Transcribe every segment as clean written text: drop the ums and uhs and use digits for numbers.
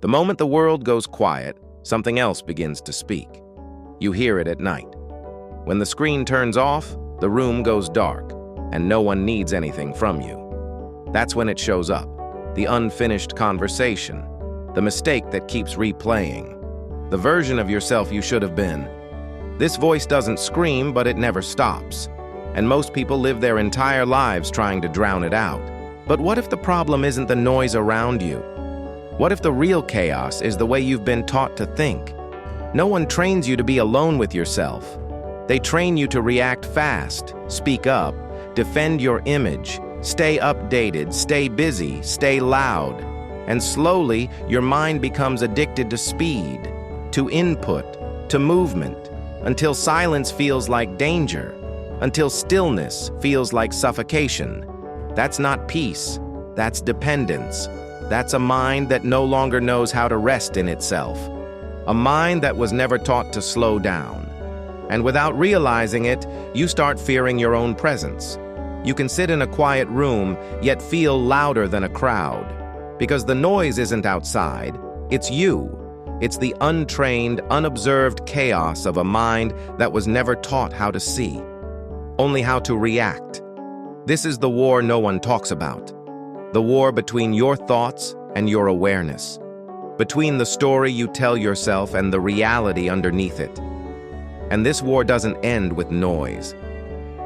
The moment the world goes quiet, something else begins to speak. You hear it at night. When the screen turns off, the room goes dark, and no one needs anything from you. That's when it shows up, the unfinished conversation, the mistake that keeps replaying, the version of yourself you should have been. This voice doesn't scream, but it never stops, and most people live their entire lives trying to drown it out. But what if the problem isn't the noise around you? What if the real chaos is the way you've been taught to think? No one trains you to be alone with yourself. They train you to react fast, speak up, defend your image, stay updated, stay busy, stay loud. And slowly, your mind becomes addicted to speed, to input, to movement, until silence feels like danger, until stillness feels like suffocation. That's not peace, that's dependence. That's a mind that no longer knows how to rest in itself. A mind that was never taught to slow down. And without realizing it, you start fearing your own presence. You can sit in a quiet room, yet feel louder than a crowd. Because the noise isn't outside, it's you. It's the untrained, unobserved chaos of a mind that was never taught how to see, only how to react. This is the war no one talks about. The war between your thoughts and your awareness. Between the story you tell yourself and the reality underneath it. And this war doesn't end with noise.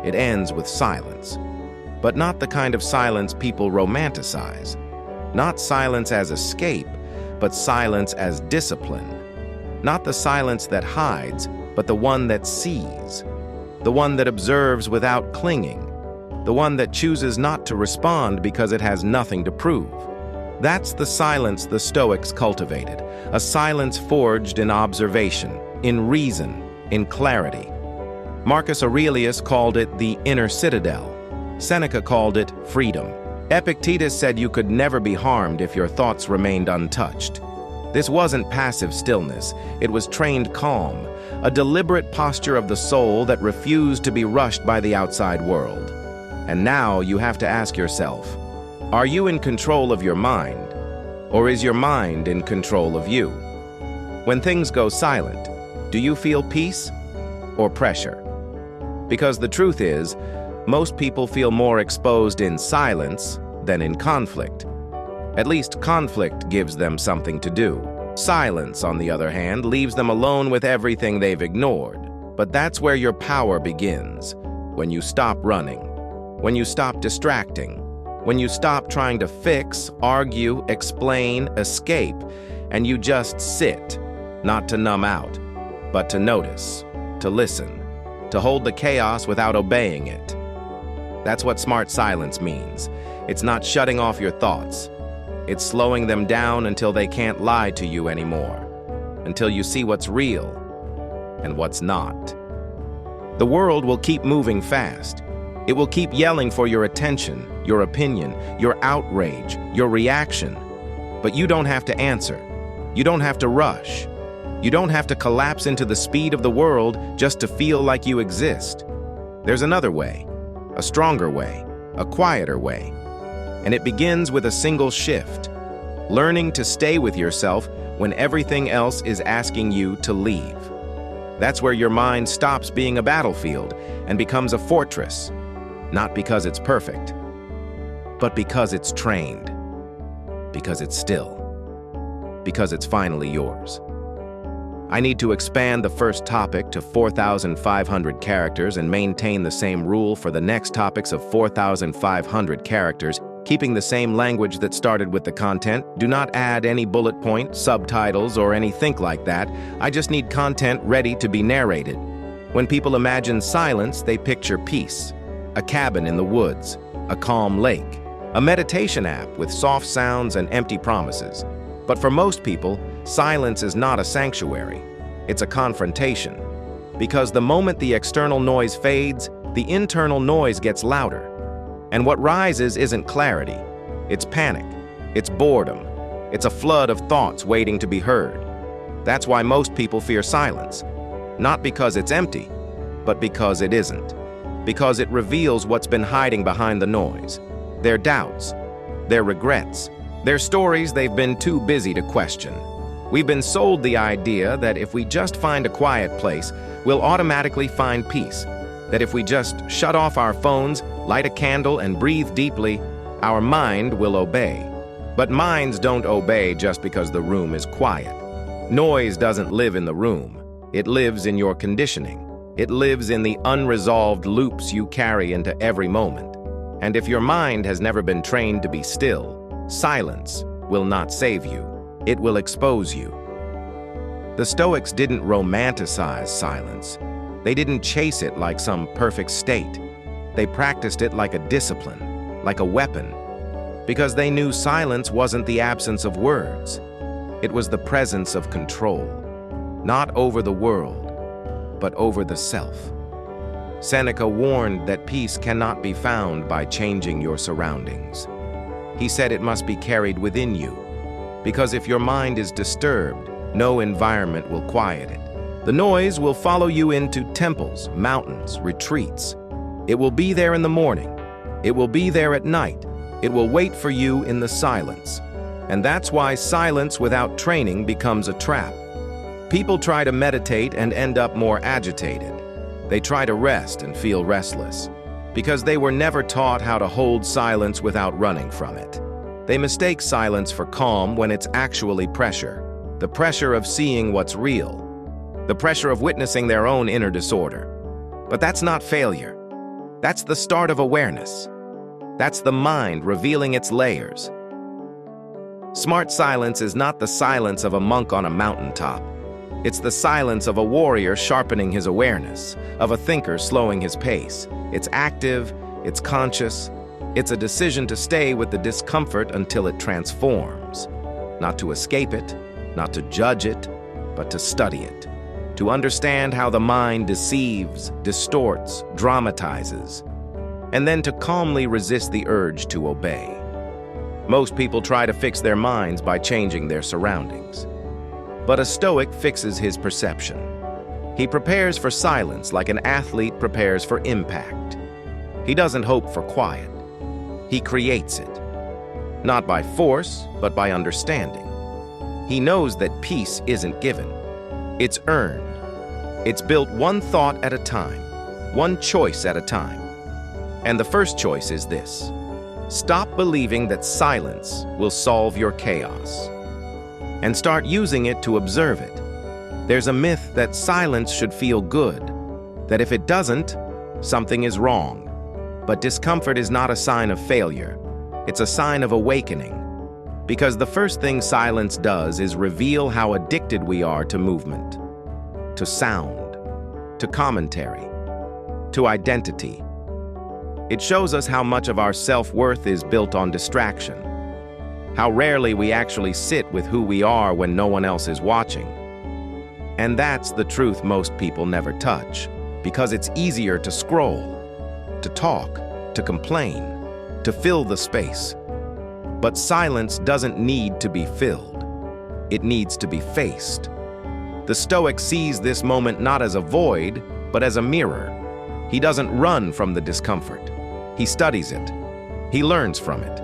It ends with silence. But not the kind of silence people romanticize. Not silence as escape, but silence as discipline. Not the silence that hides, but the one that sees. The one that observes without clinging. The one that chooses not to respond because it has nothing to prove. That's the silence the Stoics cultivated, a silence forged in observation, in reason, in clarity. Marcus Aurelius called it the inner citadel. Seneca called it freedom. Epictetus said you could never be harmed if your thoughts remained untouched. This wasn't passive stillness, it was trained calm, a deliberate posture of the soul that refused to be rushed by the outside world. And now you have to ask yourself, are you in control of your mind, or is your mind in control of you? When things go silent, do you feel peace or pressure? Because the truth is, most people feel more exposed in silence than in conflict. At least conflict gives them something to do. Silence, on the other hand, leaves them alone with everything they've ignored. But that's where your power begins, when you stop running, when you stop distracting, when you stop trying to fix, argue, explain, escape, and you just sit, not to numb out, but to notice, to listen, to hold the chaos without obeying it. That's what smart silence means. It's not shutting off your thoughts. It's slowing them down until they can't lie to you anymore, until you see what's real and what's not. The world will keep moving fast. It will keep yelling for your attention, your opinion, your outrage, your reaction. But you don't have to answer. You don't have to rush. You don't have to collapse into the speed of the world just to feel like you exist. There's another way, a stronger way, a quieter way. And it begins with a single shift, learning to stay with yourself when everything else is asking you to leave. That's where your mind stops being a battlefield and becomes a fortress, not because it's perfect, but because it's trained, because it's still, because it's finally yours. I need to expand the first topic to 4,500 characters and maintain the same rule for the next topics of 4,500 characters, keeping the same language that started with the content. Do not add any bullet point, subtitles, or anything like that. I just need content ready to be narrated. When people imagine silence, they picture peace, a cabin in the woods, a calm lake, a meditation app with soft sounds and empty promises. But for most people, silence is not a sanctuary. It's a confrontation. Because the moment the external noise fades, the internal noise gets louder. And what rises isn't clarity. It's panic. It's boredom. It's a flood of thoughts waiting to be heard. That's why most people fear silence. Not because it's empty, but because it isn't. Because it reveals what's been hiding behind the noise. Their doubts, their regrets, They're stories they've been too busy to question. We've been sold the idea that if we just find a quiet place, we'll automatically find peace. That if we just shut off our phones, light a candle, and breathe deeply, our mind will obey. But minds don't obey just because the room is quiet. Noise doesn't live in the room. It lives in your conditioning. It lives in the unresolved loops you carry into every moment. And if your mind has never been trained to be still, silence will not save you. It will expose you. The Stoics didn't romanticize silence. They didn't chase it like some perfect state. They practiced it like a discipline, like a weapon, because they knew silence wasn't the absence of words. It was the presence of control, not over the world, but over the self. Seneca warned that peace cannot be found by changing your surroundings. He said it must be carried within you, because if your mind is disturbed, no environment will quiet it. The noise will follow you into temples, mountains, retreats. It will be there in the morning. It will be there at night. It will wait for you in the silence. And that's why silence without training becomes a trap. People try to meditate and end up more agitated. They try to rest and feel restless, because they were never taught how to hold silence without running from it. They mistake silence for calm when it's actually pressure. The pressure of seeing what's real. The pressure of witnessing their own inner disorder. But that's not failure. That's the start of awareness. That's the mind revealing its layers. Smartsilence is not the silence of a monk on a mountaintop. It's the silence of a warrior sharpening his awareness, of a thinker slowing his pace. It's active, it's conscious, it's a decision to stay with the discomfort until it transforms. Not to escape it, not to judge it, but to study it. To understand how the mind deceives, distorts, dramatizes, and then to calmly resist the urge to obey. Most people try to fix their minds by changing their surroundings. But a Stoic fixes his perception. He prepares for silence like an athlete prepares for impact. He doesn't hope for quiet. He creates it. Not by force, but by understanding. He knows that peace isn't given. It's earned. It's built one thought at a time, one choice at a time. And the first choice is this: stop believing that silence will solve your chaos, and start using it to observe it. There's a myth that silence should feel good, that if it doesn't, something is wrong. But discomfort is not a sign of failure. It's a sign of awakening. Because the first thing silence does is reveal how addicted we are to movement, to sound, to commentary, to identity. It shows us how much of our self-worth is built on distraction, how rarely we actually sit with who we are when no one else is watching. And that's the truth most people never touch, because it's easier to scroll, to talk, to complain, to fill the space. But silence doesn't need to be filled. It needs to be faced. The Stoic sees this moment not as a void, but as a mirror. He doesn't run from the discomfort. He studies it. He learns from it.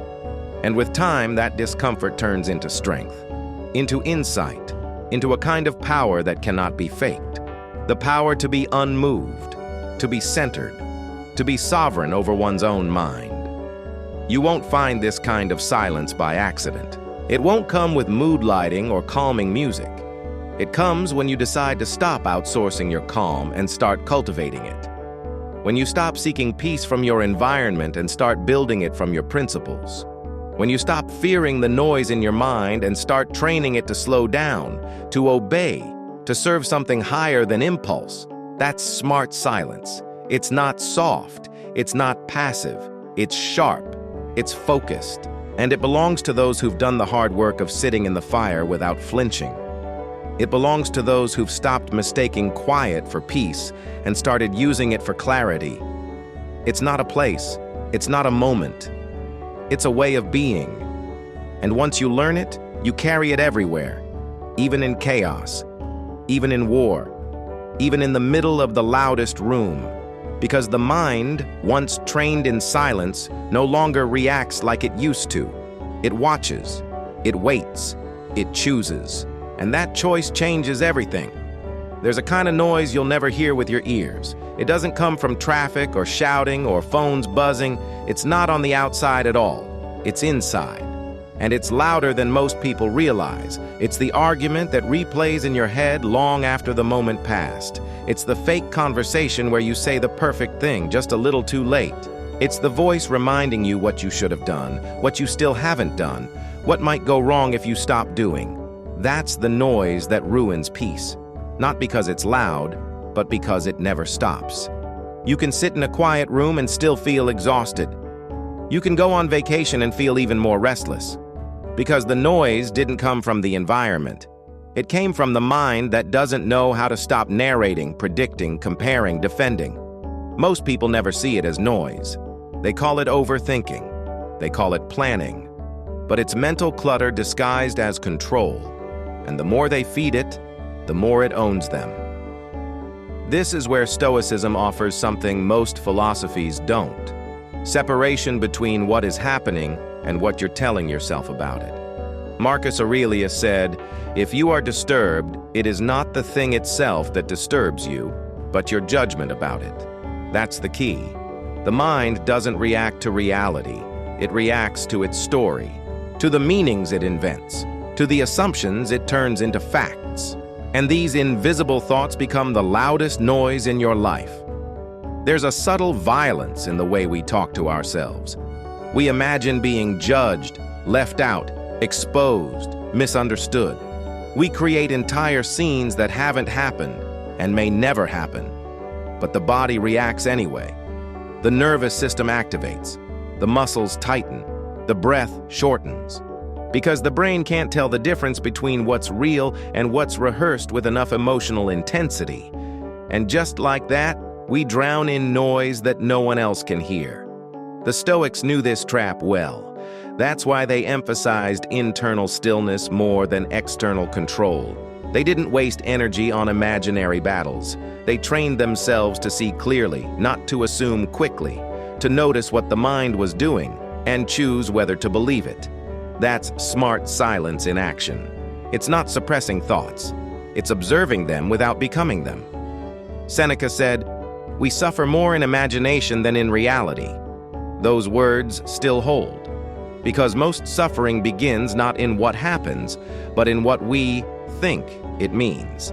And with time, that discomfort turns into strength, into insight, into a kind of power that cannot be faked. The power to be unmoved, to be centered, to be sovereign over one's own mind. You won't find this kind of silence by accident. It won't come with mood lighting or calming music. It comes when you decide to stop outsourcing your calm and start cultivating it. When you stop seeking peace from your environment and start building it from your principles. When you stop fearing the noise in your mind and start training it to slow down, to obey, to serve something higher than impulse. That's smart silence. It's not soft. It's not passive. It's sharp. It's focused, and it belongs to those who've done the hard work of sitting in the fire without flinching. It belongs to those who've stopped mistaking quiet for peace and started using it for clarity. It's not a place. It's not a moment. It's a way of being. And once you learn it, you carry it everywhere, even in chaos, even in war, even in the middle of the loudest room. Because the mind, once trained in silence, no longer reacts like it used to. It watches, it waits, it chooses, and that choice changes everything. There's a kind of noise you'll never hear with your ears. It doesn't come from traffic or shouting or phones buzzing. It's not on the outside at all. It's inside. And it's louder than most people realize. It's the argument that replays in your head long after the moment passed. It's the fake conversation where you say the perfect thing just a little too late. It's the voice reminding you what you should have done, what you still haven't done, what might go wrong if you stop doing. That's the noise that ruins peace. Not because it's loud, but because it never stops. You can sit in a quiet room and still feel exhausted. You can go on vacation and feel even more restless. Because the noise didn't come from the environment. It came from the mind that doesn't know how to stop narrating, predicting, comparing, defending. Most people never see it as noise. They call it overthinking. They call it planning. But it's mental clutter disguised as control. And the more they feed it, the more it owns them. This is where Stoicism offers something most philosophies don't. Separation between what is happening and what you're telling yourself about it. Marcus Aurelius said, "If you are disturbed, it is not the thing itself that disturbs you, but your judgment about it." That's the key. The mind doesn't react to reality. It reacts to its story, to the meanings it invents, to the assumptions it turns into facts. And these invisible thoughts become the loudest noise in your life. There's a subtle violence in the way we talk to ourselves. We imagine being judged, left out, exposed, misunderstood. We create entire scenes that haven't happened and may never happen. But the body reacts anyway. The nervous system activates. The muscles tighten. The breath shortens. Because the brain can't tell the difference between what's real and what's rehearsed with enough emotional intensity. And just like that, we drown in noise that no one else can hear. The Stoics knew this trap well. That's why they emphasized internal stillness more than external control. They didn't waste energy on imaginary battles. They trained themselves to see clearly, not to assume quickly, to notice what the mind was doing and choose whether to believe it. That's smart silence in action. It's not suppressing thoughts. It's observing them without becoming them. Seneca said, "We suffer more in imagination than in reality." Those words still hold, because most suffering begins not in what happens, but in what we think it means.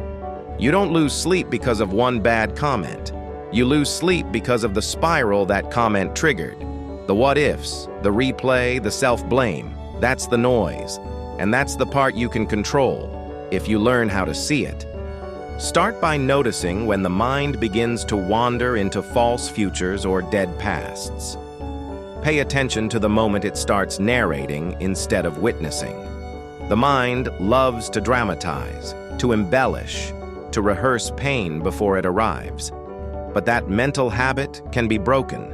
You don't lose sleep because of one bad comment. You lose sleep because of the spiral that comment triggered. The what-ifs, the replay, the self-blame. That's the noise, and that's the part you can control, if you learn how to see it. Start by noticing when the mind begins to wander into false futures or dead pasts. Pay attention to the moment it starts narrating instead of witnessing. The mind loves to dramatize, to embellish, to rehearse pain before it arrives. But that mental habit can be broken,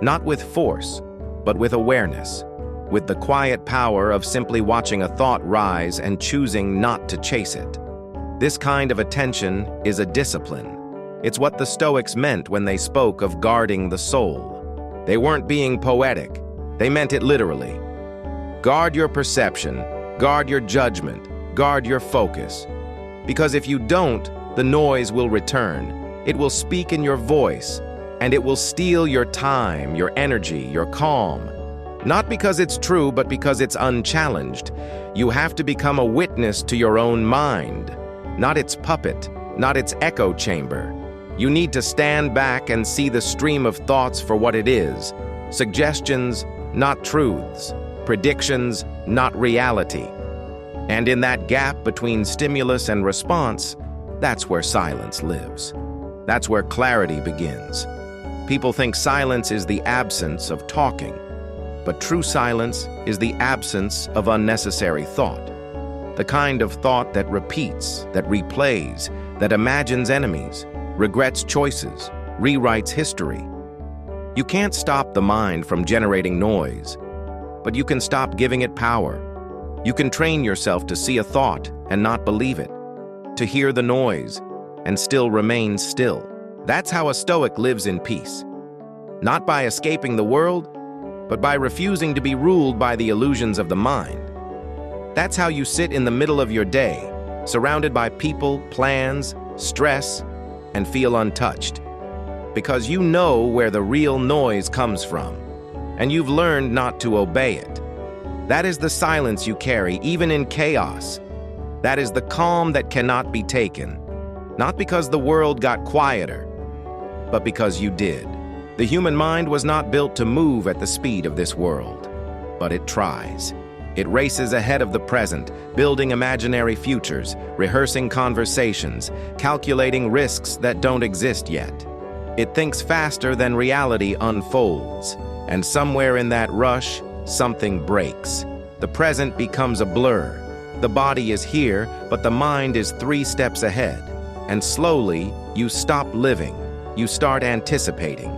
not with force, but with awareness. With the quiet power of simply watching a thought rise and choosing not to chase it. This kind of attention is a discipline. It's what the Stoics meant when they spoke of guarding the soul. They weren't being poetic. They meant it literally. Guard your perception, guard your judgment, guard your focus. Because if you don't, the noise will return. It will speak in your voice, and it will steal your time, your energy, your calm. Not because it's true, but because it's unchallenged. You have to become a witness to your own mind, not its puppet, not its echo chamber. You need to stand back and see the stream of thoughts for what it is. Suggestions, not truths. Predictions, not reality. And in that gap between stimulus and response, that's where silence lives. That's where clarity begins. People think silence is the absence of talking. But true silence is the absence of unnecessary thought. The kind of thought that repeats, that replays, that imagines enemies, regrets choices, rewrites history. You can't stop the mind from generating noise, but you can stop giving it power. You can train yourself to see a thought and not believe it, to hear the noise and still remain still. That's how a Stoic lives in peace. Not by escaping the world, but by refusing to be ruled by the illusions of the mind. That's how you sit in the middle of your day, surrounded by people, plans, stress, and feel untouched. Because you know where the real noise comes from, and you've learned not to obey it. That is the silence you carry, even in chaos. That is the calm that cannot be taken, not because the world got quieter, but because you did. The human mind was not built to move at the speed of this world, but it tries. It races ahead of the present, building imaginary futures, rehearsing conversations, calculating risks that don't exist yet. It thinks faster than reality unfolds, and somewhere in that rush, something breaks. The present becomes a blur. The body is here, but the mind is 3 steps ahead. And slowly, you stop living. You start anticipating.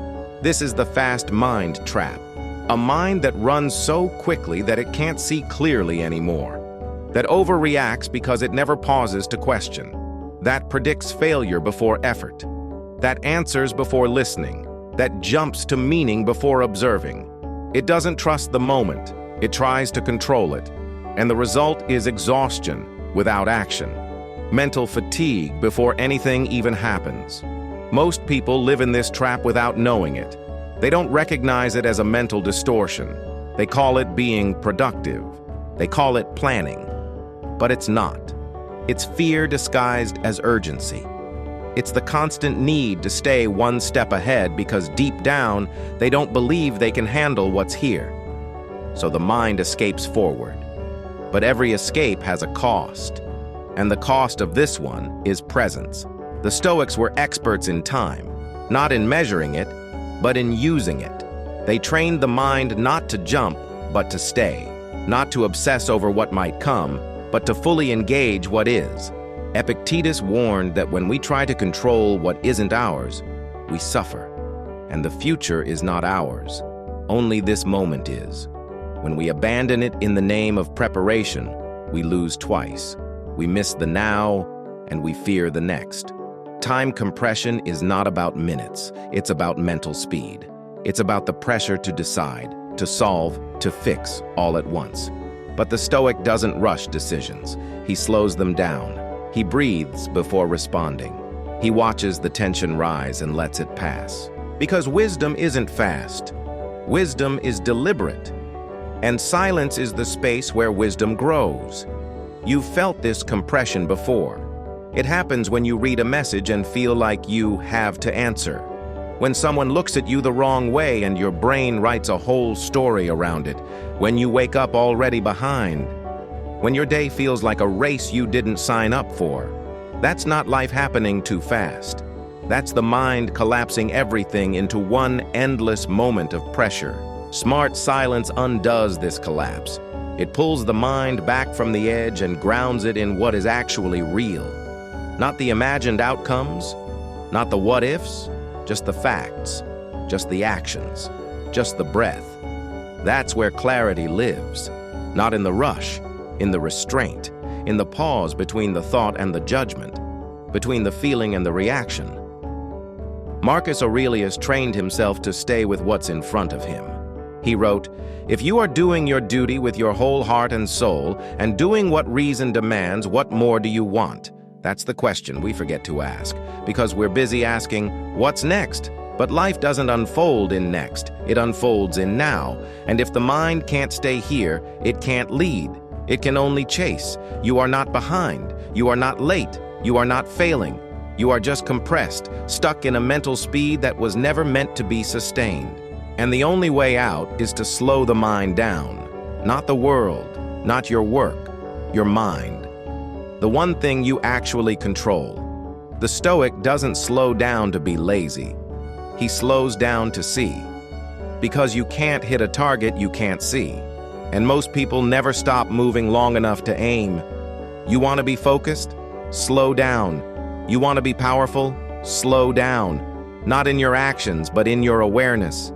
This is the fast mind trap. A mind that runs so quickly that it can't see clearly anymore. That overreacts because it never pauses to question. That predicts failure before effort. That answers before listening. That jumps to meaning before observing. It doesn't trust the moment. It tries to control it. And the result is exhaustion without action. Mental fatigue before anything even happens. Most people live in this trap without knowing it. They don't recognize it as a mental distortion. They call it being productive. They call it planning. But it's not. It's fear disguised as urgency. It's the constant need to stay 1 step ahead because deep down, they don't believe they can handle what's here. So the mind escapes forward. But every escape has a cost. And the cost of this one is presence. The Stoics were experts in time, not in measuring it, but in using it. They trained the mind not to jump, but to stay, not to obsess over what might come, but to fully engage what is. Epictetus warned that when we try to control what isn't ours, we suffer. And the future is not ours. Only this moment is. When we abandon it in the name of preparation, we lose twice. We miss the now, and we fear the next. Time compression is not about minutes. It's about mental speed. It's about the pressure to decide, to solve, to fix all at once. But the Stoic doesn't rush decisions. He slows them down. He breathes before responding. He watches the tension rise and lets it pass. Because wisdom isn't fast. Wisdom is deliberate. And silence is the space where wisdom grows. You've felt this compression before. It happens when you read a message and feel like you have to answer. When someone looks at you the wrong way and your brain writes a whole story around it. When you wake up already behind. When your day feels like a race you didn't sign up for. That's not life happening too fast. That's the mind collapsing everything into one endless moment of pressure. Smartsilence undoes this collapse. It pulls the mind back from the edge and grounds it in what is actually real. Not the imagined outcomes, not the what-ifs, just the facts, just the actions, just the breath. That's where clarity lives, not in the rush, in the restraint, in the pause between the thought and the judgment, between the feeling and the reaction. Marcus Aurelius trained himself to stay with what's in front of him. He wrote, "If you are doing your duty with your whole heart and soul, and doing what reason demands, what more do you want?" That's the question we forget to ask, because we're busy asking, what's next? But life doesn't unfold in next, it unfolds in now. And if the mind can't stay here, it can't lead. It can only chase. You are not behind. You are not late. You are not failing. You are just compressed, stuck in a mental speed that was never meant to be sustained. And the only way out is to slow the mind down. Not the world, not your work, your mind. The one thing you actually control. The Stoic doesn't slow down to be lazy. He slows down to see. Because you can't hit a target you can't see. And most people never stop moving long enough to aim. You want to be focused? Slow down. You want to be powerful? Slow down. Not in your actions, but in your awareness.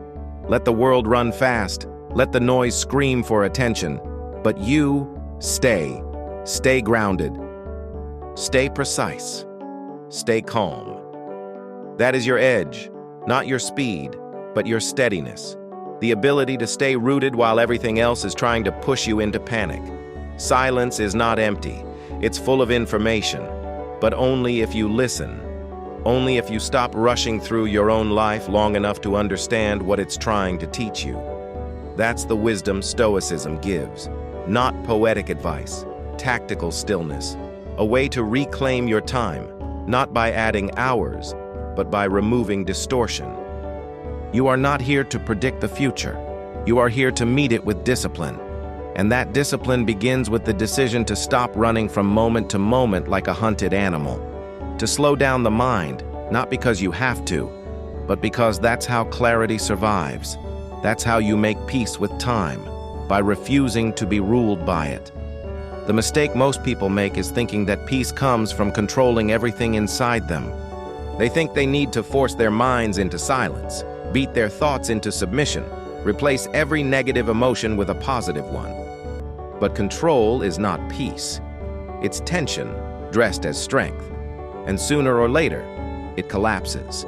Let the world run fast. Let the noise scream for attention. But you stay. Stay grounded. Stay precise. Stay calm. That is your edge, not your speed, but your steadiness. the ability to stay rooted while everything else is trying to push you into panic. Silence is not empty. It's full of information, but only if you listen. Only if you stop rushing through your own life long enough to understand what it's trying to teach you. That's the wisdom Stoicism gives. Not poetic advice, tactical stillness. A way to reclaim your time, not by adding hours, but by removing distortion. You are not here to predict the future. You are here to meet it with discipline. And that discipline begins with the decision to stop running from moment to moment like a hunted animal. To slow down the mind, not because you have to, but because that's how clarity survives. That's how you make peace with time, by refusing to be ruled by it. The mistake most people make is thinking that peace comes from controlling everything inside them. They think they need to force their minds into silence, beat their thoughts into submission, replace every negative emotion with a positive one. But control is not peace. It's tension dressed as strength. And sooner or later, it collapses.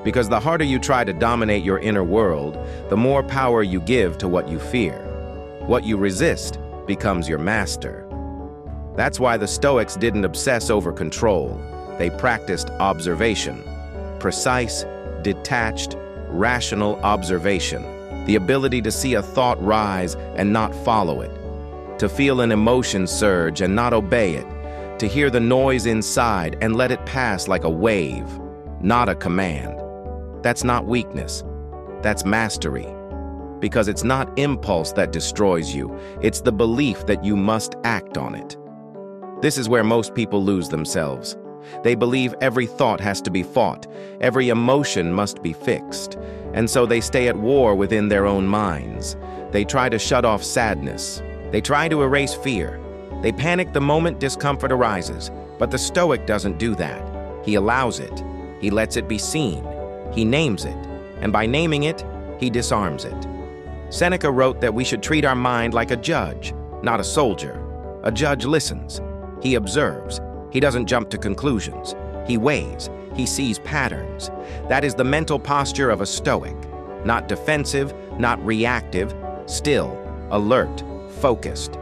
Because the harder you try to dominate your inner world, the more power you give to what you fear. What you resist becomes your master. That's why the Stoics didn't obsess over control. They practiced observation. Precise, detached, rational observation. The ability to see a thought rise and not follow it. To feel an emotion surge and not obey it. To hear the noise inside and let it pass like a wave, not a command. That's not weakness. That's mastery. Because it's not impulse that destroys you. It's the belief that you must act on it. This is where most people lose themselves. They believe every thought has to be fought, every emotion must be fixed, and so they stay at war within their own minds. They try to shut off sadness. They try to erase fear. They panic the moment discomfort arises, but the Stoic doesn't do that. He allows it. He lets it be seen. He names it, and by naming it, he disarms it. Seneca wrote that we should treat our mind like a judge, not a soldier. A judge listens. He observes. He doesn't jump to conclusions. He weighs. He sees patterns. That is the mental posture of a Stoic. Not defensive, not reactive, still, alert, focused.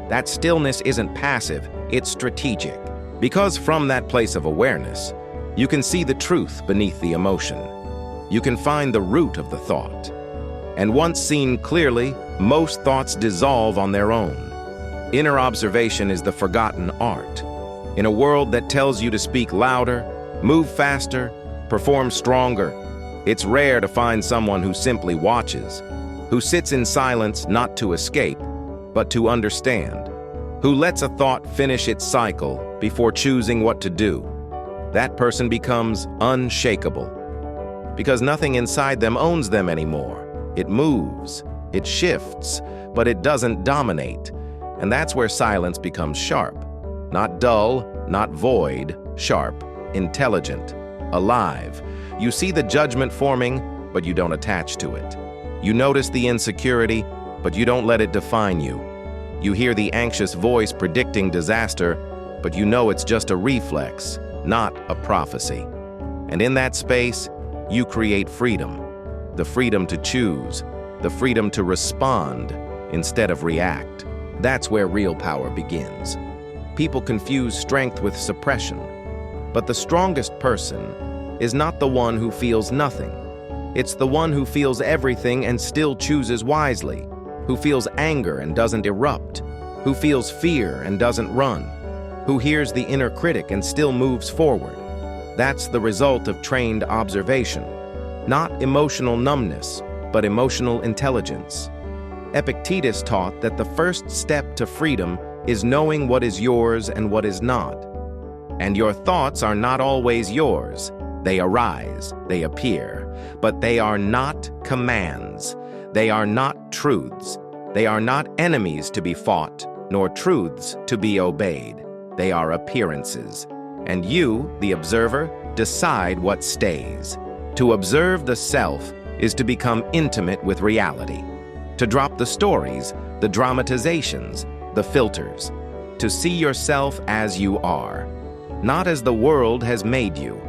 That stillness isn't passive, it's strategic. Because from that place of awareness, you can see the truth beneath the emotion. You can find the root of the thought. And once seen clearly, most thoughts dissolve on their own. Inner observation is the forgotten art. In a world that tells you to speak louder, move faster, perform stronger, it's rare to find someone who simply watches, who sits in silence not to escape, but to understand, who lets a thought finish its cycle before choosing what to do. That person becomes unshakable, because nothing inside them owns them anymore. It moves, it shifts, but it doesn't dominate. And that's where silence becomes sharp. Not dull, not void, sharp, intelligent, alive. You see the judgment forming, but you don't attach to it. You notice the insecurity, but you don't let it define you. You hear the anxious voice predicting disaster, but you know it's just a reflex, not a prophecy. And in that space, you create freedom. The freedom to choose, the freedom to respond instead of react. That's where real power begins. People confuse strength with suppression, but the strongest person is not the one who feels nothing. It's the one who feels everything and still chooses wisely, who feels anger and doesn't erupt, who feels fear and doesn't run, who hears the inner critic and still moves forward. That's the result of trained observation. Not emotional numbness, but emotional intelligence. Epictetus taught that the first step to freedom is knowing what is yours and what is not. And your thoughts are not always yours. They arise, they appear, but they are not commands. They are not truths. They are not enemies to be fought, nor truths to be obeyed. They are appearances. And you, the observer, decide what stays. To observe the self is to become intimate with reality. To drop the stories, the dramatizations, the filters. To see yourself as you are. Not as the world has made you.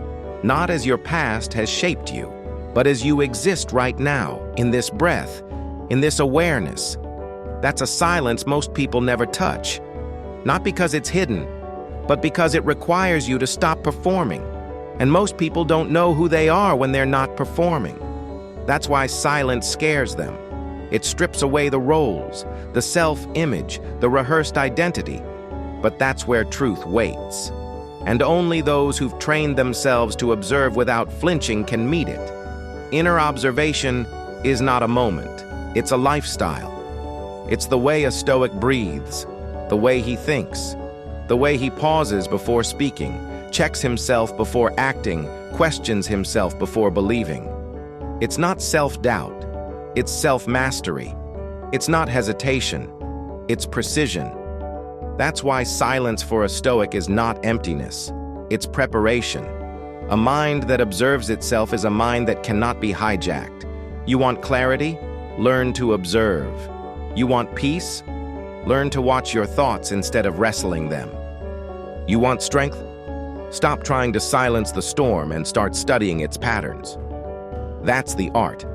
Not as your past has shaped you. But as you exist right now, in this breath, in this awareness. That's a silence most people never touch. Not because it's hidden, but because it requires you to stop performing. And most people don't know who they are when they're not performing. That's why silence scares them. It strips away the roles, the self-image, the rehearsed identity. But that's where truth waits. And only those who've trained themselves to observe without flinching can meet it. Inner observation is not a moment. It's a lifestyle. It's the way a Stoic breathes, the way he thinks, the way he pauses before speaking, checks himself before acting, questions himself before believing. It's not self-doubt. It's self-mastery. It's not hesitation. It's precision. That's why silence for a Stoic is not emptiness. It's preparation. A mind that observes itself is a mind that cannot be hijacked. You want clarity? Learn to observe. You want peace? Learn to watch your thoughts instead of wrestling them. You want strength? Stop trying to silence the storm and start studying its patterns. That's the art.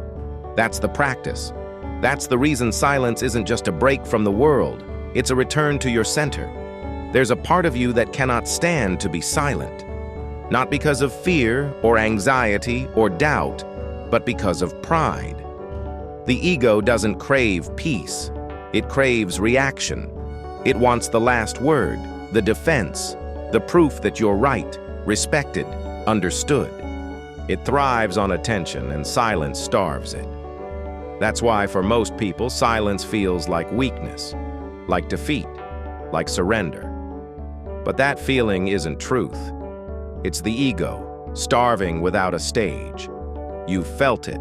That's the practice. That's the reason silence isn't just a break from the world. It's a return to your center. There's a part of you that cannot stand to be silent. Not because of fear or anxiety or doubt, but because of pride. The ego doesn't crave peace. It craves reaction. It wants the last word, the defense, the proof that you're right, respected, understood. It thrives on attention, and silence starves it. That's why for most people, silence feels like weakness, like defeat, like surrender. But that feeling isn't truth. It's the ego, starving without a stage. You've felt it,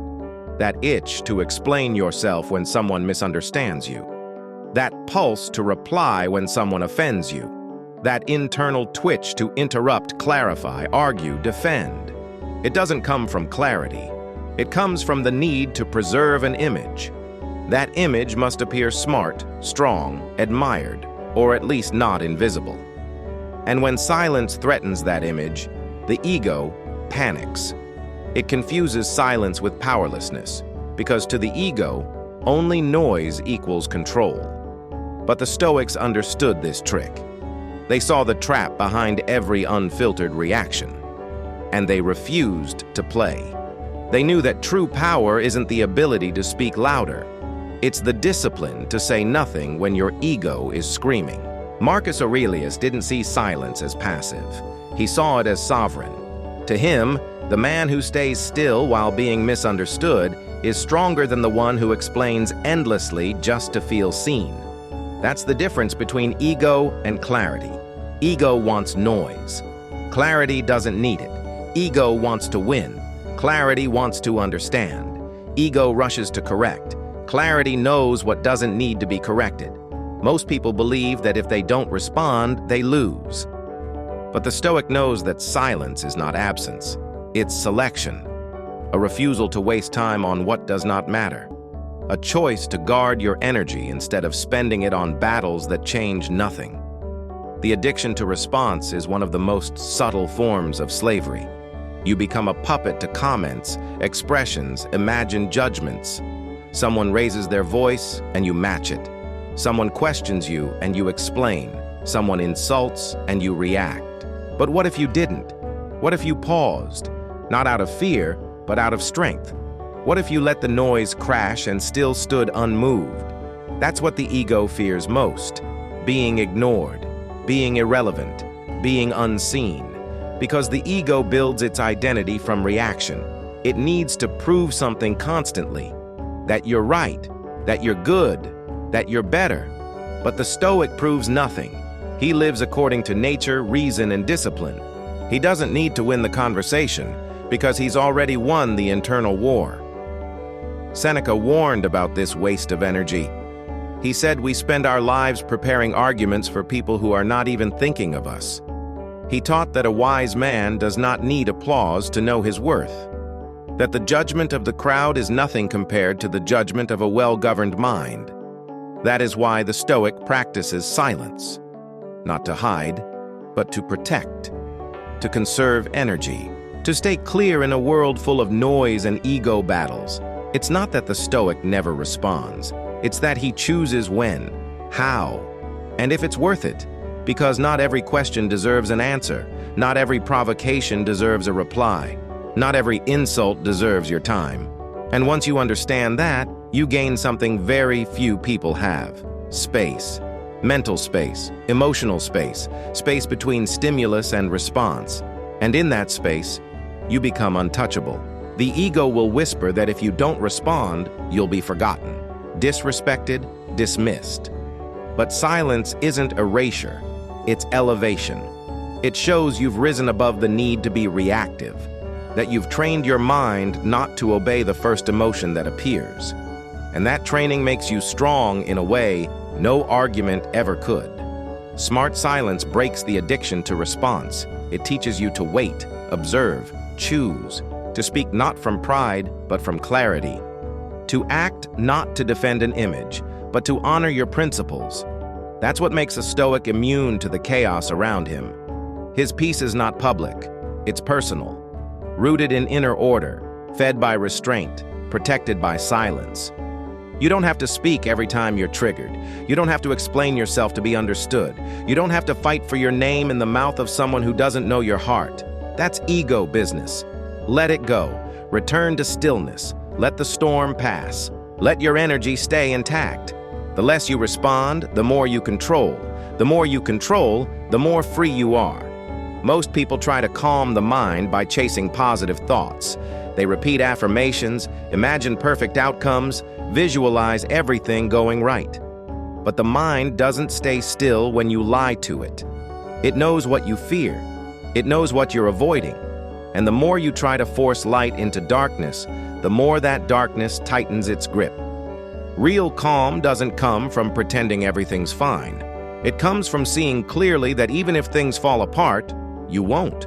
that itch to explain yourself when someone misunderstands you, that pulse to reply when someone offends you, that internal twitch to interrupt, clarify, argue, defend. It doesn't come from clarity. It comes from the need to preserve an image. That image must appear smart, strong, admired, or at least not invisible. And when silence threatens that image, the ego panics. It confuses silence with powerlessness, because to the ego, only noise equals control. But the Stoics understood this trick. They saw the trap behind every unfiltered reaction, and they refused to play. They knew that true power isn't the ability to speak louder. It's the discipline to say nothing when your ego is screaming. Marcus Aurelius didn't see silence as passive. He saw it as sovereign. To him, the man who stays still while being misunderstood is stronger than the one who explains endlessly just to feel seen. That's the difference between ego and clarity. Ego wants noise. Clarity doesn't need it. Ego wants to win. Clarity wants to understand. Ego rushes to correct. Clarity knows what doesn't need to be corrected. Most people believe that if they don't respond, they lose. But the Stoic knows that silence is not absence. It's selection. A refusal to waste time on what does not matter. A choice to guard your energy instead of spending it on battles that change nothing. The addiction to response is one of the most subtle forms of slavery. You become a puppet to comments, expressions, imagined judgments. Someone raises their voice and you match it. Someone questions you and you explain. Someone insults and you react. But what if you didn't? What if you paused? Not out of fear, but out of strength. What if you let the noise crash and still stood unmoved? That's what the ego fears most. Being ignored, being irrelevant, being unseen. Because the ego builds its identity from reaction. It needs to prove something constantly. That you're right, that you're good, that you're better. But the Stoic proves nothing. He lives according to nature, reason, and discipline. He doesn't need to win the conversation because he's already won the internal war. Seneca warned about this waste of energy. He said we spend our lives preparing arguments for people who are not even thinking of us. He taught that a wise man does not need applause to know his worth. That the judgment of the crowd is nothing compared to the judgment of a well-governed mind. That is why the Stoic practices silence. Not to hide, but to protect. To conserve energy. To stay clear in a world full of noise and ego battles. It's not that the Stoic never responds. It's that he chooses when, how, and if it's worth it. Because not every question deserves an answer. Not every provocation deserves a reply. Not every insult deserves your time. And once you understand that, you gain something very few people have: space. Mental space, emotional space, space between stimulus and response. And in that space, you become untouchable. The ego will whisper that if you don't respond, you'll be forgotten, disrespected, dismissed. But silence isn't erasure, it's elevation. It shows you've risen above the need to be reactive, that you've trained your mind not to obey the first emotion that appears. And that training makes you strong in a way no argument ever could. Smartsilence breaks the addiction to response. It teaches you to wait, observe, choose, to speak not from pride, but from clarity, to act not to defend an image, but to honor your principles. That's what makes a Stoic immune to the chaos around him. His peace is not public, it's personal, rooted in inner order, fed by restraint, protected by silence. You don't have to speak every time you're triggered. You don't have to explain yourself to be understood. You don't have to fight for your name in the mouth of someone who doesn't know your heart. That's ego business. Let it go. Return to stillness. Let the storm pass. Let your energy stay intact. The less you respond, the more you control. The more you control, the more free you are. Most people try to calm the mind by chasing positive thoughts. They repeat affirmations, imagine perfect outcomes, visualize everything going right. But the mind doesn't stay still when you lie to it. It knows what you fear. It knows what you're avoiding. And the more you try to force light into darkness, the more that darkness tightens its grip. Real calm doesn't come from pretending everything's fine. It comes from seeing clearly that even if things fall apart, you won't.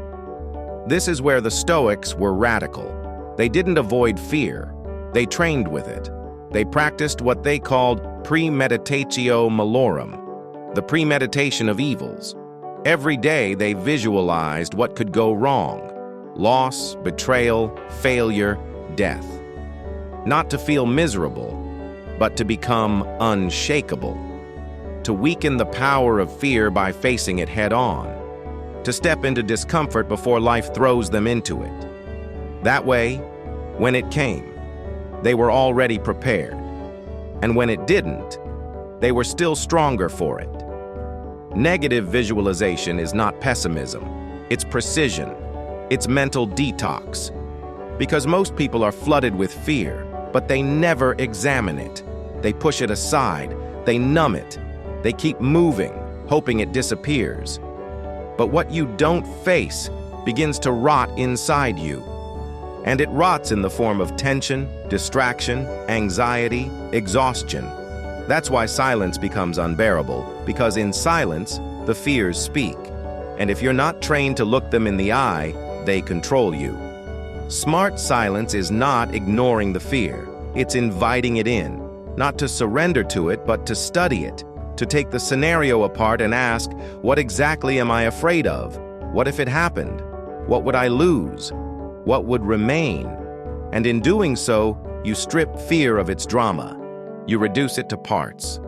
This is where the Stoics were radical. They didn't avoid fear. They trained with it. They practiced what they called premeditatio malorum, the premeditation of evils. Every day they visualized what could go wrong: loss, betrayal, failure, death. Not to feel miserable, but to become unshakable. To weaken the power of fear by facing it head-on. To step into discomfort before life throws them into it. That way, when it came, they were already prepared. And when it didn't, they were still stronger for it. Negative visualization is not pessimism. It's precision. It's mental detox. Because most people are flooded with fear, but they never examine it. They push it aside. They numb it. They keep moving, hoping it disappears. But what you don't face begins to rot inside you. And it rots in the form of tension, distraction, anxiety, exhaustion. That's why silence becomes unbearable, because in silence, the fears speak. And if you're not trained to look them in the eye, they control you. Smart silence is not ignoring the fear. It's inviting it in, not to surrender to it, but to study it, to take the scenario apart and ask, what exactly am I afraid of? What if it happened? What would I lose? What would remain? And in doing so, you strip fear of its drama. You reduce it to parts.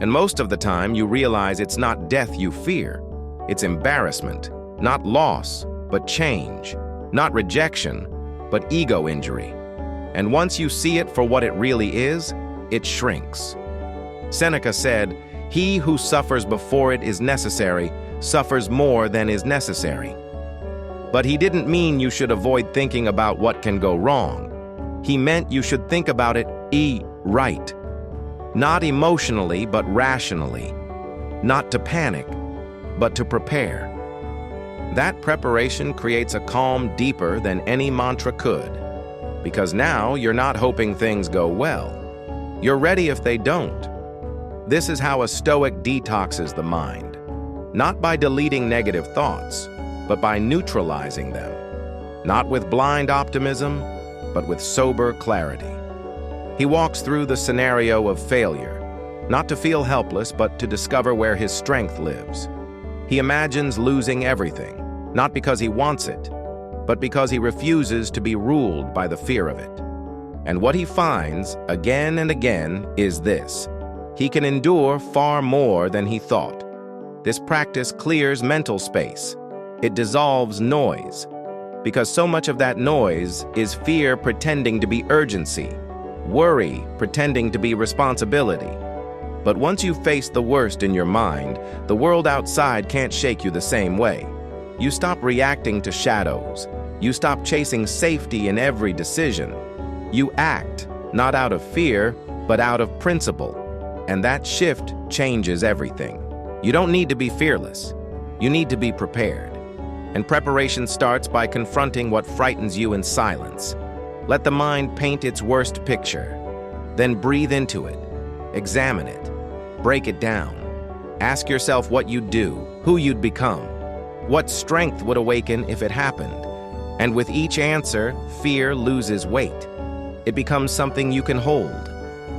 And most of the time, you realize it's not death you fear. It's embarrassment, not loss, but change. Not rejection, but ego injury. And once you see it for what it really is, it shrinks. Seneca said, "He who suffers before it is necessary suffers more than is necessary." But he didn't mean you should avoid thinking about what can go wrong. He meant you should think about it right. Not emotionally, but rationally. Not to panic, but to prepare. That preparation creates a calm deeper than any mantra could. Because now you're not hoping things go well. You're ready if they don't. This is how a Stoic detoxes the mind. Not by deleting negative thoughts, but by neutralizing them. Not with blind optimism, but with sober clarity. He walks through the scenario of failure, not to feel helpless, but to discover where his strength lives. He imagines losing everything, not because he wants it, but because he refuses to be ruled by the fear of it. And what he finds, again and again, is this: he can endure far more than he thought. This practice clears mental space. It dissolves noise, because so much of that noise is fear pretending to be urgency, worry pretending to be responsibility. But once you face the worst in your mind, the world outside can't shake you the same way. You stop reacting to shadows. You stop chasing safety in every decision. You act, not out of fear, but out of principle. And that shift changes everything. You don't need to be fearless. You need to be prepared. And preparation starts by confronting what frightens you in silence. Let the mind paint its worst picture. Then breathe into it. Examine it. Break it down. Ask yourself what you'd do, who you'd become, what strength would awaken if it happened. And with each answer, fear loses weight. It becomes something you can hold,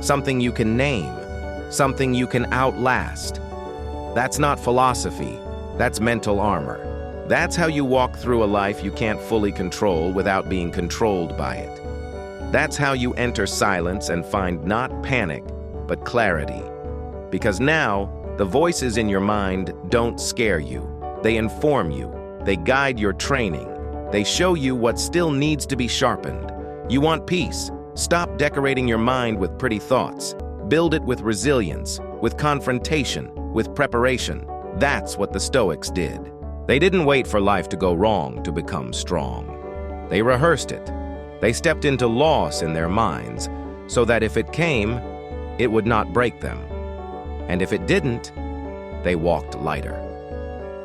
something you can name, something you can outlast. That's not philosophy. That's mental armor. That's how you walk through a life you can't fully control without being controlled by it. That's how you enter silence and find not panic, but clarity. Because now, the voices in your mind don't scare you. They inform you. They guide your training. They show you what still needs to be sharpened. You want peace? Stop decorating your mind with pretty thoughts. Build it with resilience, with confrontation, with preparation. That's what the Stoics did. They didn't wait for life to go wrong to become strong. They rehearsed it. They stepped into loss in their minds, so that if it came, it would not break them. And if it didn't, they walked lighter.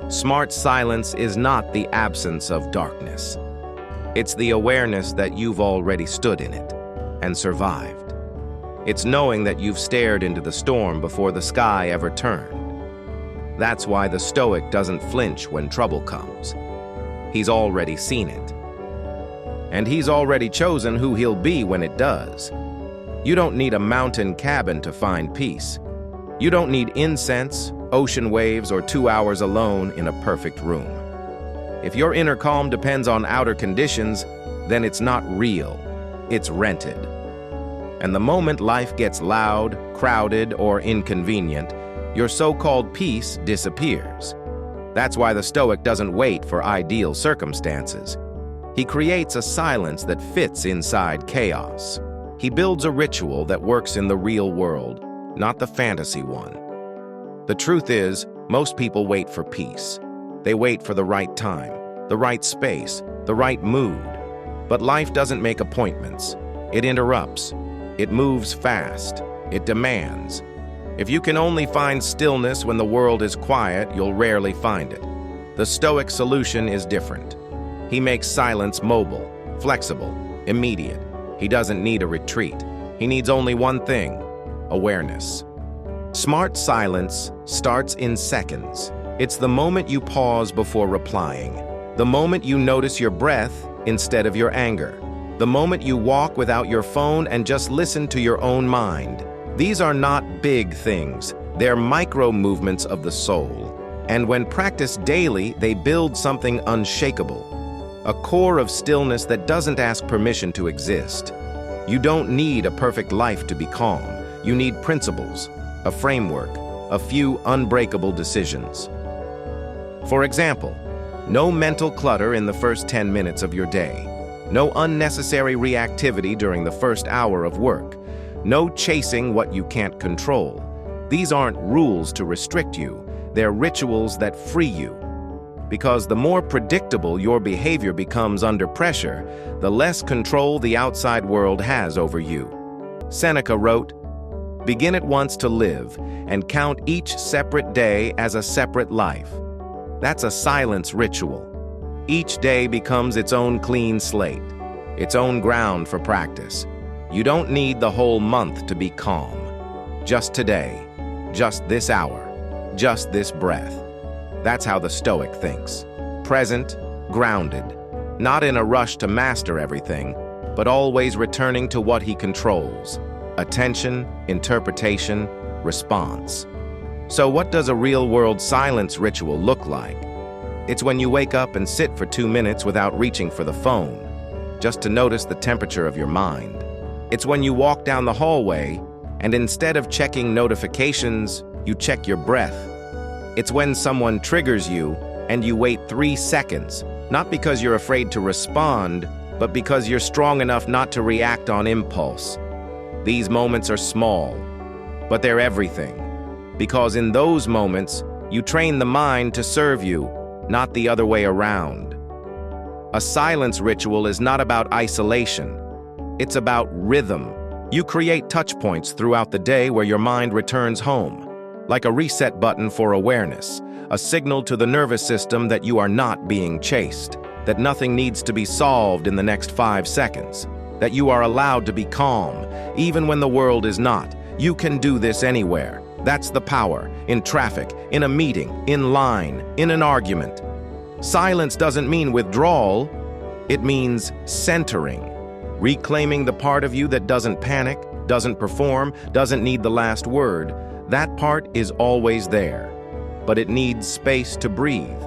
Smart silence is not the absence of darkness. It's the awareness that you've already stood in it and survived. It's knowing that you've stared into the storm before the sky ever turned. That's why the Stoic doesn't flinch when trouble comes. He's already seen it. And he's already chosen who he'll be when it does. You don't need a mountain cabin to find peace. You don't need incense, ocean waves, or 2 hours alone in a perfect room. If your inner calm depends on outer conditions, then it's not real. It's rented. And the moment life gets loud, crowded, or inconvenient, your so-called peace disappears. That's why the Stoic doesn't wait for ideal circumstances. He creates a silence that fits inside chaos. He builds a ritual that works in the real world, not the fantasy one. The truth is, most people wait for peace. They wait for the right time, the right space, the right mood. But life doesn't make appointments. It interrupts. It moves fast. It demands. If you can only find stillness when the world is quiet, you'll rarely find it. The Stoic solution is different. He makes silence mobile, flexible, immediate. He doesn't need a retreat. He needs only one thing: awareness. Smart silence starts in seconds. It's the moment you pause before replying. The moment you notice your breath instead of your anger. The moment you walk without your phone and just listen to your own mind. These are not big things. They're micro movements of the soul. And when practiced daily, they build something unshakable. A core of stillness that doesn't ask permission to exist. You don't need a perfect life to be calm. You need principles, a framework, a few unbreakable decisions. For example, no mental clutter in the first 10 minutes of your day. No unnecessary reactivity during the first hour of work. No chasing what you can't control. These aren't rules to restrict you. They're rituals that free you. Because the more predictable your behavior becomes under pressure, the less control the outside world has over you. Seneca wrote, "Begin at once to live, and count each separate day as a separate life." That's a silence ritual. Each day becomes its own clean slate, its own ground for practice. You don't need the whole month to be calm. Just today, just this hour, just this breath. That's how the Stoic thinks. Present, grounded, not in a rush to master everything, but always returning to what he controls: attention, interpretation, response. So what does a real-world silence ritual look like? It's when you wake up and sit for 2 minutes without reaching for the phone, just to notice the temperature of your mind. It's when you walk down the hallway and instead of checking notifications, you check your breath. It's when someone triggers you and you wait 3 seconds, not because you're afraid to respond, but because you're strong enough not to react on impulse. These moments are small, but they're everything. Because in those moments, you train the mind to serve you, not the other way around. A silence ritual is not about isolation. It's about rhythm. You create touch points throughout the day where your mind returns home, like a reset button for awareness, a signal to the nervous system that you are not being chased, that nothing needs to be solved in the next 5 seconds, that you are allowed to be calm, even when the world is not. You can do this anywhere. That's the power, in traffic, in a meeting, in line, in an argument. Silence doesn't mean withdrawal, it means centering, reclaiming the part of you that doesn't panic, doesn't perform, doesn't need the last word. That part is always there, but it needs space to breathe.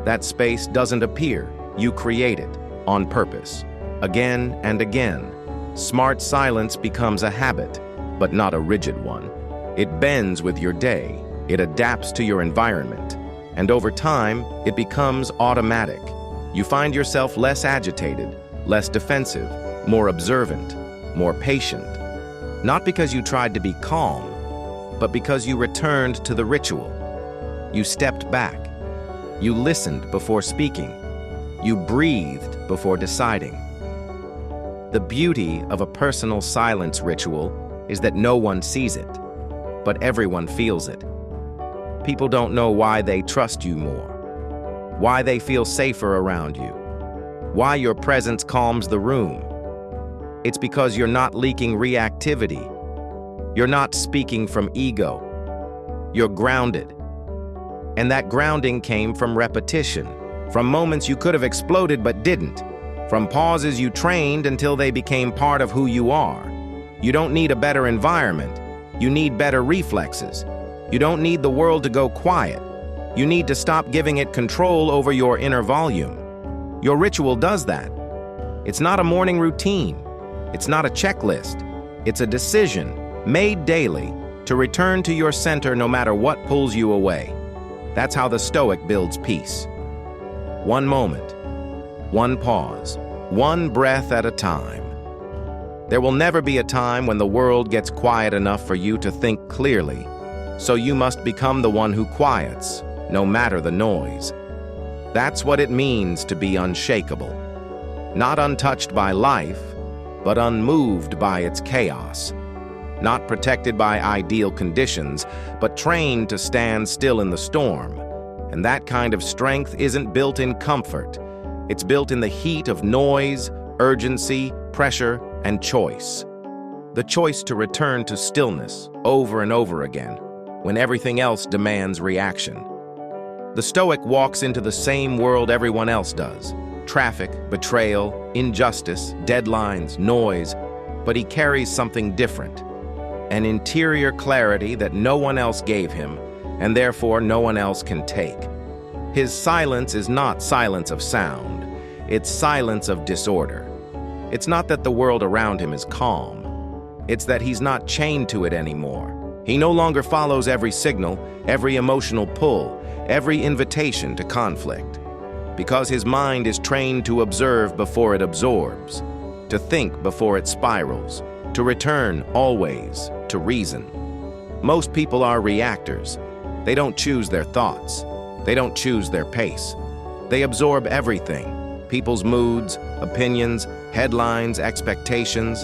That space doesn't appear, you create it, on purpose. Again and again, smart silence becomes a habit, but not a rigid one. It bends with your day, it adapts to your environment, and over time, it becomes automatic. You find yourself less agitated, less defensive, more observant, more patient. Not because you tried to be calm, but because you returned to the ritual. You stepped back. You listened before speaking. You breathed before deciding. The beauty of a personal silence ritual is that no one sees it, but everyone feels it. People don't know why they trust you more, why they feel safer around you, why your presence calms the room. It's because you're not leaking reactivity. You're not speaking from ego. You're grounded. And that grounding came from repetition, from moments you could have exploded but didn't, from pauses you trained until they became part of who you are. You don't need a better environment. You need better reflexes. You don't need the world to go quiet. You need to stop giving it control over your inner volume. Your ritual does that. It's not a morning routine. It's not a checklist. It's a decision made daily to return to your center no matter what pulls you away. That's how the Stoic builds peace. One moment, one pause, one breath at a time. There will never be a time when the world gets quiet enough for you to think clearly, so you must become the one who quiets, no matter the noise. That's what it means to be unshakable. Not untouched by life, but unmoved by its chaos. Not protected by ideal conditions, but trained to stand still in the storm. And that kind of strength isn't built in comfort. It's built in the heat of noise, urgency, pressure, and choice. The choice to return to stillness over and over again when everything else demands reaction. The Stoic walks into the same world everyone else does. Traffic, betrayal, injustice, deadlines, noise, but he carries something different. An interior clarity that no one else gave him, and therefore no one else can take. His silence is not silence of sound, it's silence of disorder. It's not that the world around him is calm. It's that he's not chained to it anymore. He no longer follows every signal, every emotional pull, every invitation to conflict. Because his mind is trained to observe before it absorbs, to think before it spirals, to return always to reason. Most people are reactors. They don't choose their thoughts. They don't choose their pace. They absorb everything. People's moods, opinions, headlines, expectations,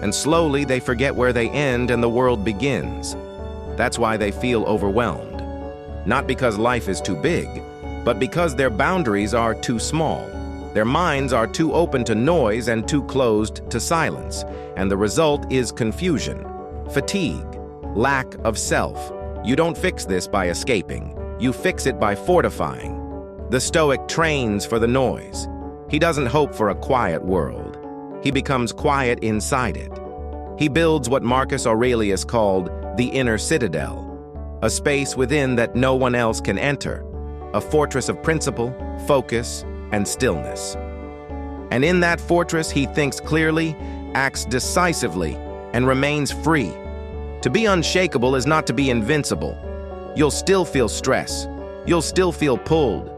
and slowly they forget where they end and the world begins. That's why they feel overwhelmed. Not because life is too big, but because their boundaries are too small. Their minds are too open to noise and too closed to silence, and the result is confusion, fatigue, lack of self. You don't fix this by escaping. You fix it by fortifying. The Stoic trains for the noise. He doesn't hope for a quiet world. He becomes quiet inside it. He builds what Marcus Aurelius called the inner citadel, a space within that no one else can enter, a fortress of principle, focus, and stillness. And in that fortress, he thinks clearly, acts decisively, and remains free. To be unshakable is not to be invincible. You'll still feel stress. You'll still feel pulled.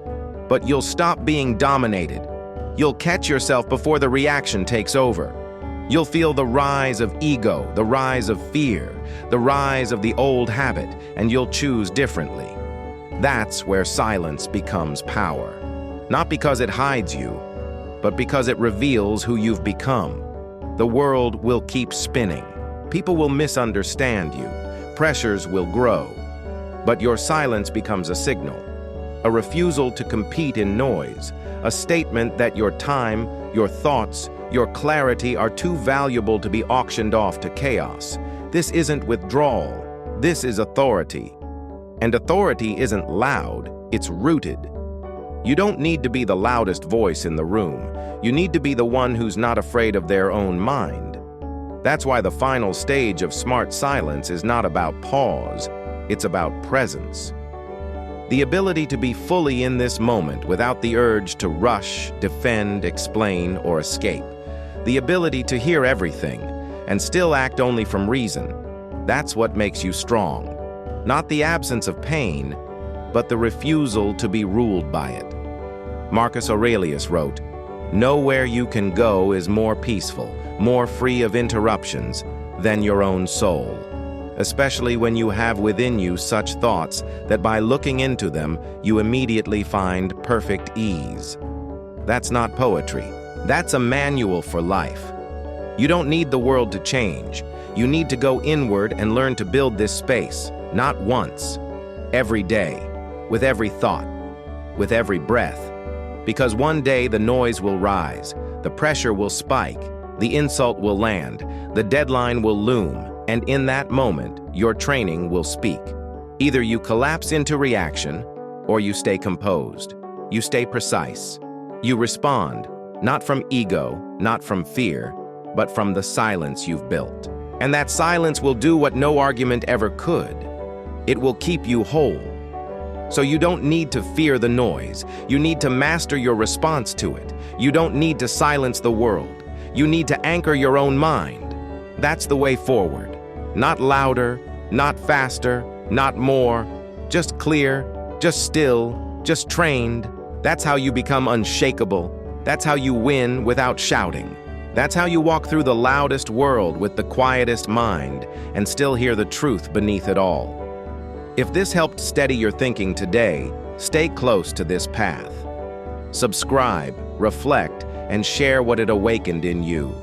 But you'll stop being dominated. You'll catch yourself before the reaction takes over. You'll feel the rise of ego, the rise of fear, the rise of the old habit, and you'll choose differently. That's where silence becomes power. Not because it hides you, but because it reveals who you've become. The world will keep spinning. People will misunderstand you. Pressures will grow. But your silence becomes a signal, a refusal to compete in noise, a statement that your time, your thoughts, your clarity are too valuable to be auctioned off to chaos. This isn't withdrawal. This is authority. And authority isn't loud, it's rooted. You don't need to be the loudest voice in the room. You need to be the one who's not afraid of their own mind. That's why the final stage of smart silence is not about pause, it's about presence. The ability to be fully in this moment without the urge to rush, defend, explain, or escape. The ability to hear everything and still act only from reason. That's what makes you strong. Not the absence of pain, but the refusal to be ruled by it. Marcus Aurelius wrote, "Nowhere you can go is more peaceful, more free of interruptions than your own soul." Especially when you have within you such thoughts that by looking into them, you immediately find perfect ease. That's not poetry. That's a manual for life. You don't need the world to change. You need to go inward and learn to build this space, not once, every day, with every thought, with every breath. Because one day the noise will rise, the pressure will spike, the insult will land, the deadline will loom, and in that moment, your training will speak. Either you collapse into reaction, or you stay composed. You stay precise. You respond, not from ego, not from fear, but from the silence you've built. And that silence will do what no argument ever could. It will keep you whole. So you don't need to fear the noise. You need to master your response to it. You don't need to silence the world. You need to anchor your own mind. That's the way forward. Not louder, not faster, not more. Just clear, just still, just trained. That's how you become unshakable. That's how you win without shouting. That's how you walk through the loudest world with the quietest mind and still hear the truth beneath it all. If this helped steady your thinking today, stay close to this path. Subscribe, reflect, and share what it awakened in you.